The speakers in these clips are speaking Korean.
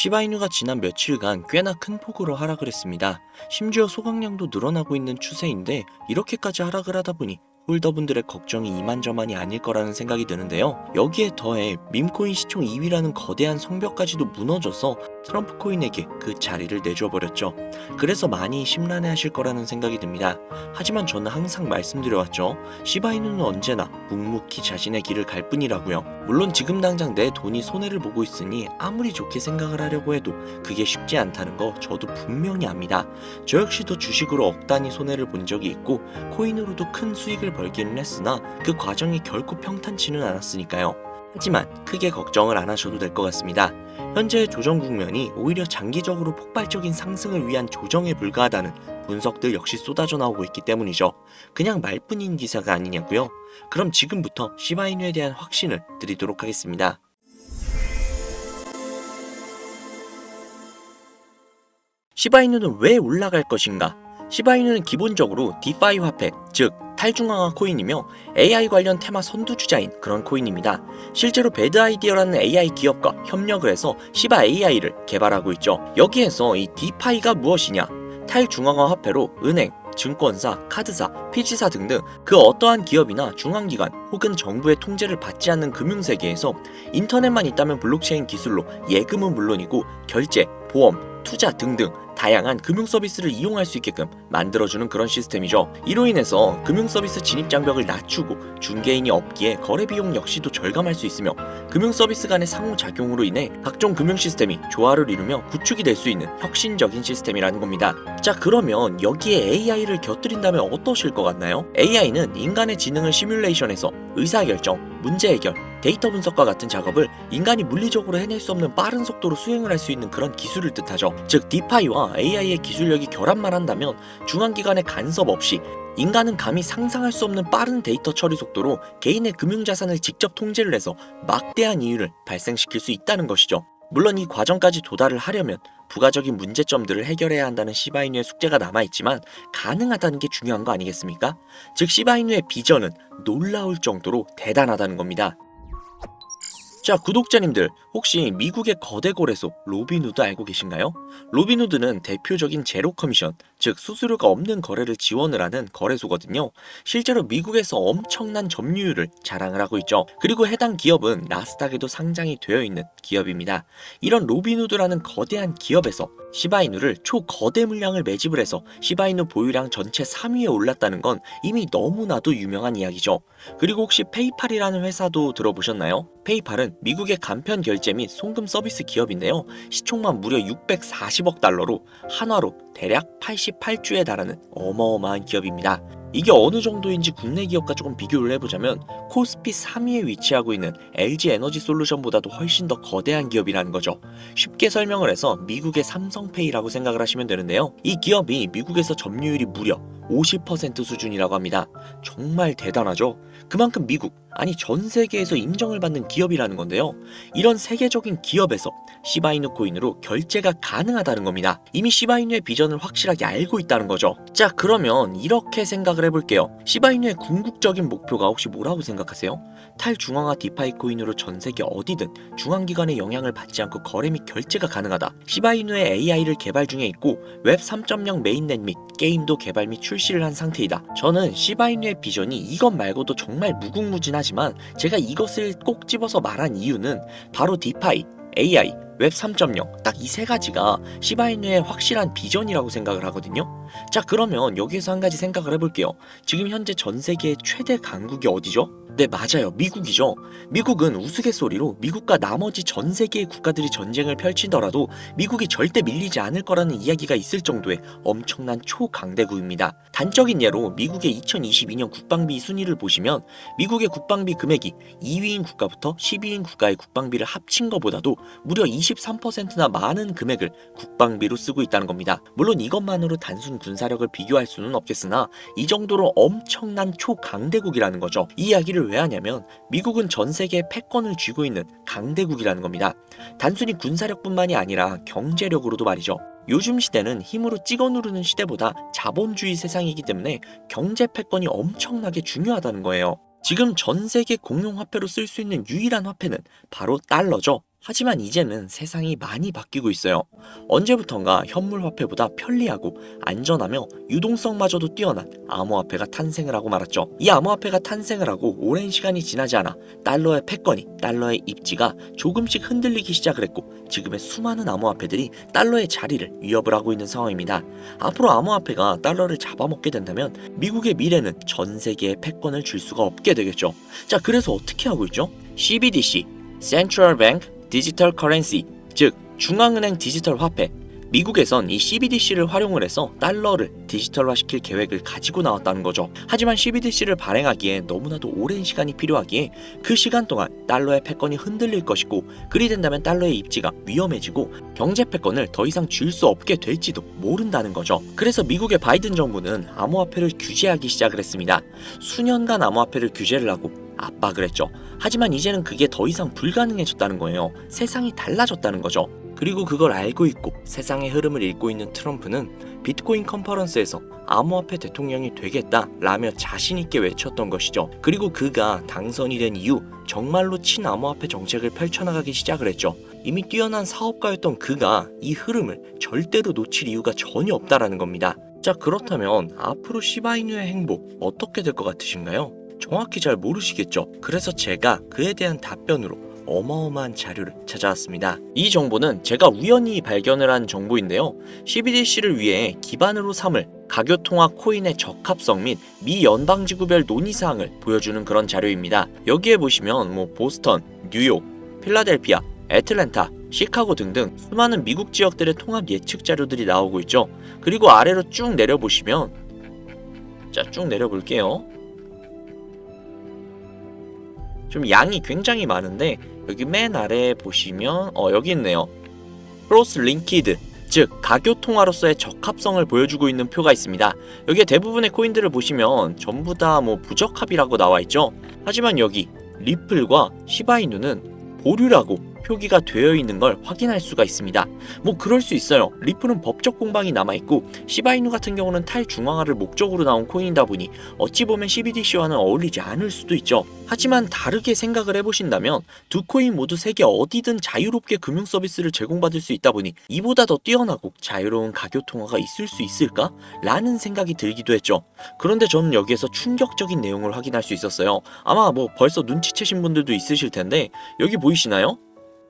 시바이누가 지난 며칠간 꽤나 큰 폭으로 하락을 했습니다. 심지어 소각량도 늘어나고 있는 추세인데 이렇게까지 하락을 하다 보니 홀더분들의 걱정이 이만저만이 아닐 거라는 생각이 드는데요. 여기에 더해 밈코인 시총 2위라는 거대한 성벽까지도 무너져서 트럼프 코인에게 그 자리를 내줘버렸죠. 그래서 많이 심란해하실 거라는 생각이 듭니다. 하지만 저는 항상 말씀드려왔죠. 시바이누는 언제나 묵묵히 자신의 길을 갈 뿐이라고요. 물론 지금 당장 내 돈이 손해를 보고 있으니 아무리 좋게 생각을 하려고 해도 그게 쉽지 않다는 거 저도 분명히 압니다. 저 역시도 주식으로 억 단위 손해를 본 적이 있고 코인으로도 큰 수익을 벌기는 했으나 그 과정이 결코 평탄치는 않았으니까요. 하지만 크게 걱정을 안 하셔도 될 것 같습니다. 현재의 조정 국면이 오히려 장기적으로 폭발적인 상승을 위한 조정에 불과하다는 분석들 역시 쏟아져 나오고 있기 때문이죠. 그냥 말뿐인 기사가 아니냐고요? 그럼 지금부터 시바이누에 대한 확신을 드리도록 하겠습니다. 시바이누는 왜 올라갈 것인가? 시바이누는 기본적으로 디파이 화폐, 즉 탈중앙화 코인이며 AI 관련 테마 선두주자인 그런 코인입니다. 실제로 배드 아이디어라는 AI 기업과 협력을 해서 시바 AI를 개발하고 있죠. 여기에서 이 디파이가 무엇이냐? 탈중앙화 화폐로 은행, 증권사, 카드사, 피지사 등등 그 어떠한 기업이나 중앙기관 혹은 정부의 통제를 받지 않는 금융세계에서 인터넷만 있다면 블록체인 기술로 예금은 물론이고 결제, 보험, 투자 등등 다양한 금융 서비스를 이용할 수 있게끔 만들어주는 그런 시스템이죠. 이로 인해서 금융 서비스 진입 장벽을 낮추고 중개인이 없기에 거래 비용 역시도 절감할 수 있으며 금융 서비스 간의 상호작용으로 인해 각종 금융 시스템이 조화를 이루며 구축이 될 수 있는 혁신적인 시스템이라는 겁니다. 자, 그러면 여기에 AI를 곁들인다면 어떠실 것 같나요? AI는 인간의 지능을 시뮬레이션해서 의사결정, 문제 해결, 데이터 분석과 같은 작업을 인간이 물리적으로 해낼 수 없는 빠른 속도로 수행을 할 수 있는 그런 기술을 뜻하죠. 즉 디파이와 AI의 기술력이 결합만 한다면 중앙기관의 간섭 없이 인간은 감히 상상할 수 없는 빠른 데이터 처리 속도로 개인의 금융자산을 직접 통제를 해서 막대한 이윤을 발생시킬 수 있다는 것이죠. 물론 이 과정까지 도달을 하려면 부가적인 문제점들을 해결해야 한다는 시바이누의 숙제가 남아있지만 가능하다는 게 중요한 거 아니겠습니까? 즉 시바이누의 비전은 놀라울 정도로 대단하다는 겁니다. 자, 구독자님들 혹시 미국의 거대 거래소 로빈후드 알고 계신가요? 로빈후드는 대표적인 제로 커미션, 즉 수수료가 없는 거래를 지원을 하는 거래소거든요. 실제로 미국에서 엄청난 점유율을 자랑을 하고 있죠. 그리고 해당 기업은 나스닥에도 상장이 되어 있는 기업입니다. 이런 로빈후드라는 거대한 기업에서 시바이누를 초거대 물량을 매집을 해서 시바이누 보유량 전체 3위에 올랐다는 건 이미 너무나도 유명한 이야기죠. 그리고 혹시 페이팔이라는 회사도 들어보셨나요? 페이팔은 미국의 간편 결제 및 송금 서비스 기업인데요. 시총만 무려 640억 달러로 한화로 대략 88주에 달하는 어마어마한 기업입니다. 이게 어느 정도인지 국내 기업과 조금 비교를 해보자면 코스피 3위에 위치하고 있는 LG 에너지 솔루션보다도 훨씬 더 거대한 기업이라는 거죠. 쉽게 설명을 해서 미국의 삼성페이라고 생각을 하시면 되는데요. 이 기업이 미국에서 점유율이 무려 50% 수준이라고 합니다. 정말 대단하죠? 그만큼 미국, 아니 전 세계에서 인정을 받는 기업이라는 건데요. 이런 세계적인 기업에서 시바이누 코인으로 결제가 가능하다는 겁니다. 이미 시바이누의 비전을 확실하게 알고 있다는 거죠. 자, 그러면 이렇게 생각을 해볼게요. 시바이누의 궁극적인 목표가 혹시 뭐라고 생각하세요? 탈중앙화 디파이 코인으로 전 세계 어디든 중앙기관의 영향을 받지 않고 거래 및 결제가 가능하다. 시바이누의 AI를 개발 중에 있고 웹 3.0 메인넷 및 게임도 개발 및 출시를 한 상태이다. 저는 시바이누의 비전이 이것 말고도 정말 무궁무진하지만 제가 이것을 꼭 집어서 말한 이유는 바로 디파이, AI, 웹 3.0 딱 이 세 가지가 시바이누의 확실한 비전이라고 생각을 하거든요. 자, 그러면 여기에서 한 가지 생각을 해볼게요. 지금 현재 전 세계의 최대 강국이 어디죠? 네, 맞아요. 미국이죠. 미국은 우스갯소리로 미국과 나머지 전 세계의 국가들이 전쟁을 펼치더라도 미국이 절대 밀리지 않을 거라는 이야기가 있을 정도의 엄청난 초강대국입니다. 단적인 예로 미국의 2022년 국방비 순위를 보시면 미국의 국방비 금액이 2위인 국가부터 10위인 국가의 국방비를 합친 것보다도 무려 23%나 많은 금액을 국방비로 쓰고 있다는 겁니다. 물론 이것만으로 단순 군사력을 비교할 수는 없겠으나 이 정도로 엄청난 초강대국이라는 거죠. 이 이야기를 왜 하냐면 미국은 전 세계의 패권을 쥐고 있는 강대국이라는 겁니다. 단순히 군사력뿐만이 아니라 경제력으로도 말이죠. 요즘 시대는 힘으로 찍어 누르는 시대보다 자본주의 세상이기 때문에 경제 패권이 엄청나게 중요하다는 거예요. 지금 전 세계 공용 화폐로 쓸 수 있는 유일한 화폐는 바로 달러죠. 하지만 이제는 세상이 많이 바뀌고 있어요. 언제부턴가 현물화폐보다 편리하고 안전하며 유동성마저도 뛰어난 암호화폐가 탄생을 하고 말았죠. 이 암호화폐가 탄생을 하고 오랜 시간이 지나지 않아 달러의 패권이, 달러의 입지가 조금씩 흔들리기 시작을 했고 지금의 수많은 암호화폐들이 달러의 자리를 위협을 하고 있는 상황입니다. 앞으로 암호화폐가 달러를 잡아먹게 된다면 미국의 미래는 전 세계에 패권을 줄 수가 없게 되겠죠. 자, 그래서 어떻게 하고 있죠? CBDC, Central Bank 디지털 커런시, 즉 중앙은행 디지털 화폐. 미국에선 이 CBDC를 활용을 해서 달러를 디지털화시킬 계획을 가지고 나왔다는 거죠. 하지만 CBDC를 발행하기에 너무나도 오랜 시간이 필요하기에 그 시간 동안 달러의 패권이 흔들릴 것이고 그리 된다면 달러의 입지가 위험해지고 경제 패권을 더 이상 줄 수 없게 될지도 모른다는 거죠. 그래서 미국의 바이든 정부는 암호화폐를 규제하기 시작을 했습니다. 수년간 암호화폐를 규제를 하고 압박을 했죠. 하지만 이제는 그게 더 이상 불가능해졌다는 거예요. 세상이 달라졌다는 거죠. 그리고 그걸 알고 있고 세상의 흐름을 읽고 있는 트럼프는 비트코인 컨퍼런스에서 암호화폐 대통령이 되겠다라며 자신있게 외쳤던 것이죠. 그리고 그가 당선이 된 이후 정말로 친암호화폐 정책을 펼쳐나가기 시작을 했죠. 이미 뛰어난 사업가였던 그가 이 흐름을 절대로 놓칠 이유가 전혀 없다라는 겁니다. 자, 그렇다면 앞으로 시바이누의 행보 어떻게 될 것 같으신가요? 정확히 잘 모르시겠죠? 그래서 제가 그에 대한 답변으로 어마어마한 자료를 찾아왔습니다. 이 정보는 제가 우연히 발견을 한 정보인데요. CBDC를 위해 기반으로 삼을 가교통화 코인의 적합성 및 미 연방지구별 논의사항을 보여주는 그런 자료입니다. 여기에 보시면 보스턴, 뉴욕, 필라델피아, 애틀랜타, 시카고 등등 수많은 미국 지역들의 통합 예측 자료들이 나오고 있죠. 그리고 아래로 쭉 내려보시면, 자, 쭉 내려볼게요. 좀 양이 굉장히 많은데 여기 맨 아래에 보시면 여기 있네요. 크로스 링키드, 즉 가교통화로서의 적합성을 보여주고 있는 표가 있습니다. 여기에 대부분의 코인들을 보시면 전부 다 부적합이라고 나와 있죠. 하지만 여기 리플과 시바이누는 보류라고 표기가 되어 있는 걸 확인할 수가 있습니다. 그럴 수 있어요. 리플은 법적 공방이 남아있고 시바이누 같은 경우는 탈중앙화를 목적으로 나온 코인이다 보니 어찌 보면 CBDC와는 어울리지 않을 수도 있죠. 하지만 다르게 생각을 해보신다면 두 코인 모두 세계 어디든 자유롭게 금융 서비스를 제공받을 수 있다 보니 이보다 더 뛰어나고 자유로운 가교통화가 있을 수 있을까? 라는 생각이 들기도 했죠. 그런데 저는 여기에서 충격적인 내용을 확인할 수 있었어요. 아마 벌써 눈치채신 분들도 있으실 텐데 여기 보이시나요?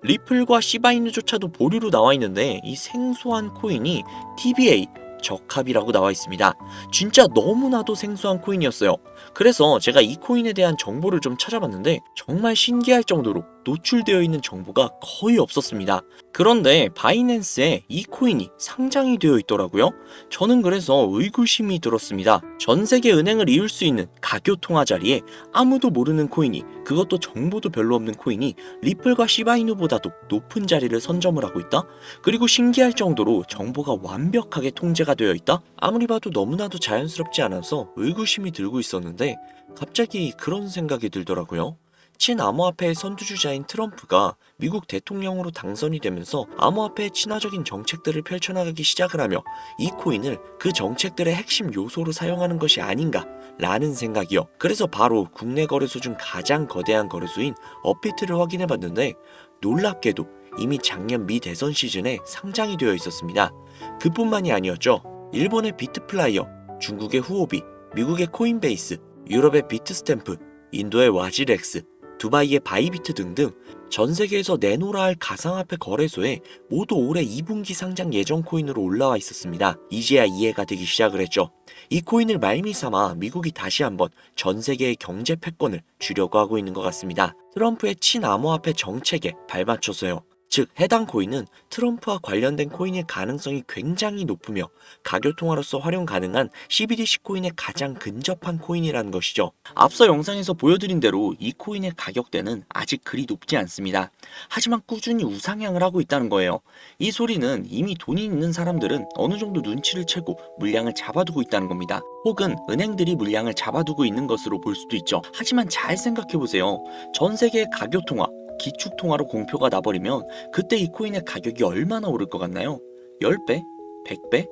리플과 시바이누조차도 보류로 나와 있는데 이 생소한 코인이 TBA 적합이라고 나와 있습니다. 진짜 너무나도 생소한 코인이었어요. 그래서 제가 이 코인에 대한 정보를 좀 찾아봤는데 정말 신기할 정도로 노출되어 있는 정보가 거의 없었습니다. 그런데 바이낸스에 이 코인이 상장이 되어 있더라고요. 저는 그래서 의구심이 들었습니다. 전 세계 은행을 이을 수 있는 가교통화 자리에 아무도 모르는 코인이, 그것도 정보도 별로 없는 코인이 리플과 시바이누보다도 높은 자리를 선점을 하고 있다? 그리고 신기할 정도로 정보가 완벽하게 통제가 되어 있다? 아무리 봐도 너무나도 자연스럽지 않아서 의구심이 들고 있었는데 갑자기 그런 생각이 들더라고요. 친암호화폐의 선두주자인 트럼프가 미국 대통령으로 당선이 되면서 암호화폐의 친화적인 정책들을 펼쳐나가기 시작을 하며 이 코인을 그 정책들의 핵심 요소로 사용하는 것이 아닌가 라는 생각이요. 그래서 바로 국내 거래소 중 가장 거대한 거래소인 업비트를 확인해봤는데 놀랍게도 이미 작년 미 대선 시즌에 상장이 되어 있었습니다. 그뿐만이 아니었죠. 일본의 비트플라이어, 중국의 후오비, 미국의 코인베이스, 유럽의 비트스탬프, 인도의 와지렉스, 두바이의 바이비트 등등 전 세계에서 내놓으라 할 가상화폐 거래소에 모두 올해 2분기 상장 예정 코인으로 올라와 있었습니다. 이제야 이해가 되기 시작을 했죠. 이 코인을 말미삼아 미국이 다시 한번 전 세계의 경제 패권을 주려고 하고 있는 것 같습니다. 트럼프의 친암호화폐 정책에 발맞춰서요. 즉 해당 코인은 트럼프와 관련된 코인일 가능성이 굉장히 높으며 가교통화로서 활용 가능한 CBDC 코인에 가장 근접한 코인이라는 것이죠. 앞서 영상에서 보여드린 대로 이 코인의 가격대는 아직 그리 높지 않습니다. 하지만 꾸준히 우상향을 하고 있다는 거예요. 이 소리는 이미 돈이 있는 사람들은 어느 정도 눈치를 채고 물량을 잡아두고 있다는 겁니다. 혹은 은행들이 물량을 잡아두고 있는 것으로 볼 수도 있죠. 하지만 잘 생각해보세요. 전 세계의 가교통화, 기축통화로 공표가 나버리면 그때 이 코인의 가격이 얼마나 오를 것 같나요? 10배? 100배?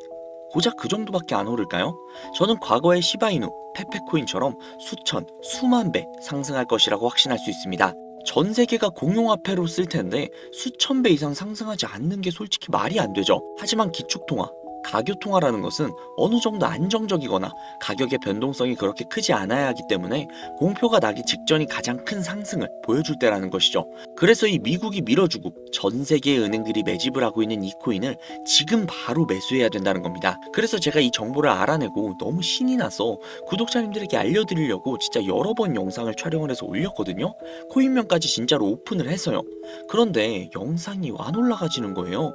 고작 그 정도밖에 안 오를까요? 저는 과거의 시바이누, 페페코인처럼 수천, 수만 배 상승할 것이라고 확신할 수 있습니다. 전 세계가 공용화폐로 쓸 텐데 수천 배 이상 상승하지 않는 게 솔직히 말이 안 되죠. 하지만 기축통화, 가교통화라는 것은 어느 정도 안정적이거나 가격의 변동성이 그렇게 크지 않아야 하기 때문에 공표가 나기 직전이 가장 큰 상승을 보여줄 때라는 것이죠. 그래서 이 미국이 밀어주고 전 세계의 은행들이 매집을 하고 있는 이 코인을 지금 바로 매수해야 된다는 겁니다. 그래서 제가 이 정보를 알아내고 너무 신이 나서 구독자님들에게 알려드리려고 진짜 여러 번 영상을 촬영을 해서 올렸거든요. 코인명까지 진짜로 오픈을 해서요. 그런데 영상이 안 올라가지는 거예요.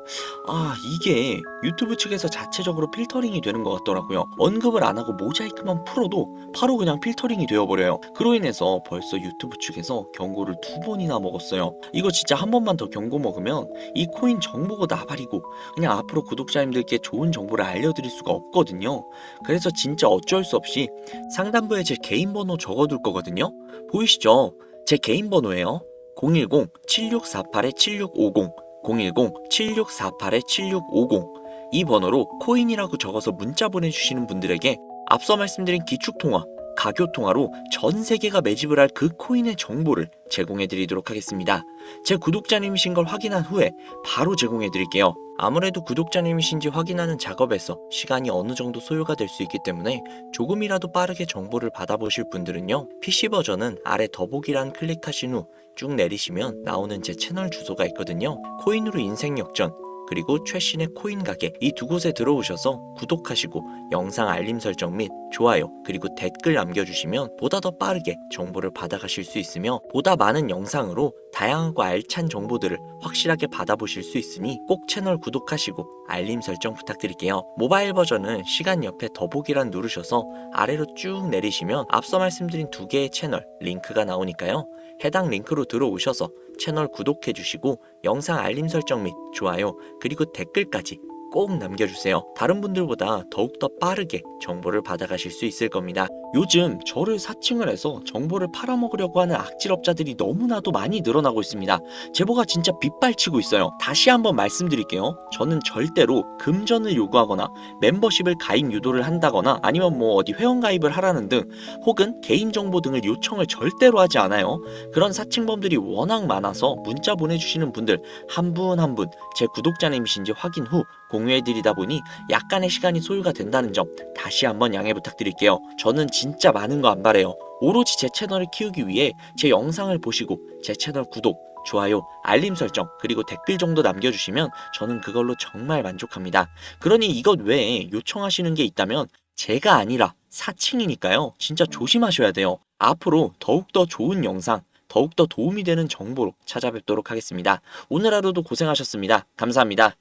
이게 유튜브 측에서 자체적으로 필터링이 되는 것 같더라고요. 언급을 안 하고 모자이크만 풀어도 바로 그냥 필터링이 되어버려요. 그로 인해서 벌써 유튜브 측에서 경고를 2번이나 먹었어요. 이거 진짜 한 번만 더 경고 먹으면 이 코인 정보가 나발이고 그냥 앞으로 구독자님들께 좋은 정보를 알려드릴 수가 없거든요. 그래서 진짜 어쩔 수 없이 상단부에 제 개인 번호 적어둘 거거든요. 보이시죠? 제 개인 번호예요. 010-7648-7650 010-7648-7650 이 번호로 코인이라고 적어서 문자 보내주시는 분들에게 앞서 말씀드린 기축통화, 가교통화로 전 세계가 매집을 할 그 코인의 정보를 제공해드리도록 하겠습니다. 제 구독자님이신 걸 확인한 후에 바로 제공해드릴게요. 아무래도 구독자님이신지 확인하는 작업에서 시간이 어느 정도 소요가 될 수 있기 때문에 조금이라도 빠르게 정보를 받아보실 분들은요, PC 버전은 아래 더보기란 클릭하신 후 쭉 내리시면 나오는 제 채널 주소가 있거든요. 코인으로 인생 역전, 그리고 최신의 코인 가게, 이 두 곳에 들어오셔서 구독하시고 영상 알림 설정 및 좋아요 그리고 댓글 남겨주시면 보다 더 빠르게 정보를 받아가실 수 있으며 보다 많은 영상으로 다양하고 알찬 정보들을 확실하게 받아보실 수 있으니 꼭 채널 구독하시고 알림 설정 부탁드릴게요. 모바일 버전은 시간 옆에 더보기란 누르셔서 아래로 쭉 내리시면 앞서 말씀드린 두 개의 채널 링크가 나오니까요. 해당 링크로 들어오셔서 채널 구독해주시고 영상 알림 설정 및 좋아요 그리고 댓글까지 꼭 남겨주세요. 다른 분들보다 더욱더 빠르게 정보를 받아가실 수 있을 겁니다. 요즘 저를 사칭을 해서 정보를 팔아먹으려고 하는 악질업자들이 너무나도 많이 늘어나고 있습니다. 제보가 진짜 빗발치고 있어요. 다시 한번 말씀드릴게요. 저는 절대로 금전을 요구하거나 멤버십을 가입 유도를 한다거나 아니면 어디 회원가입을 하라는 등 혹은 개인정보 등을 요청을 절대로 하지 않아요. 그런 사칭범들이 워낙 많아서 문자 보내주시는 분들 한 분 한 분 제 구독자님이신지 확인 후 공유해드리다 보니 약간의 시간이 소요가 된다는 점 다시 한번 양해 부탁드릴게요. 저는 진짜 많은 거 안 바래요. 오로지 제 채널을 키우기 위해 제 영상을 보시고 제 채널 구독, 좋아요, 알림 설정 그리고 댓글 정도 남겨주시면 저는 그걸로 정말 만족합니다. 그러니 이것 외에 요청하시는 게 있다면 제가 아니라 사칭이니까요. 진짜 조심하셔야 돼요. 앞으로 더욱더 좋은 영상, 더욱더 도움이 되는 정보로 찾아뵙도록 하겠습니다. 오늘 하루도 고생하셨습니다. 감사합니다.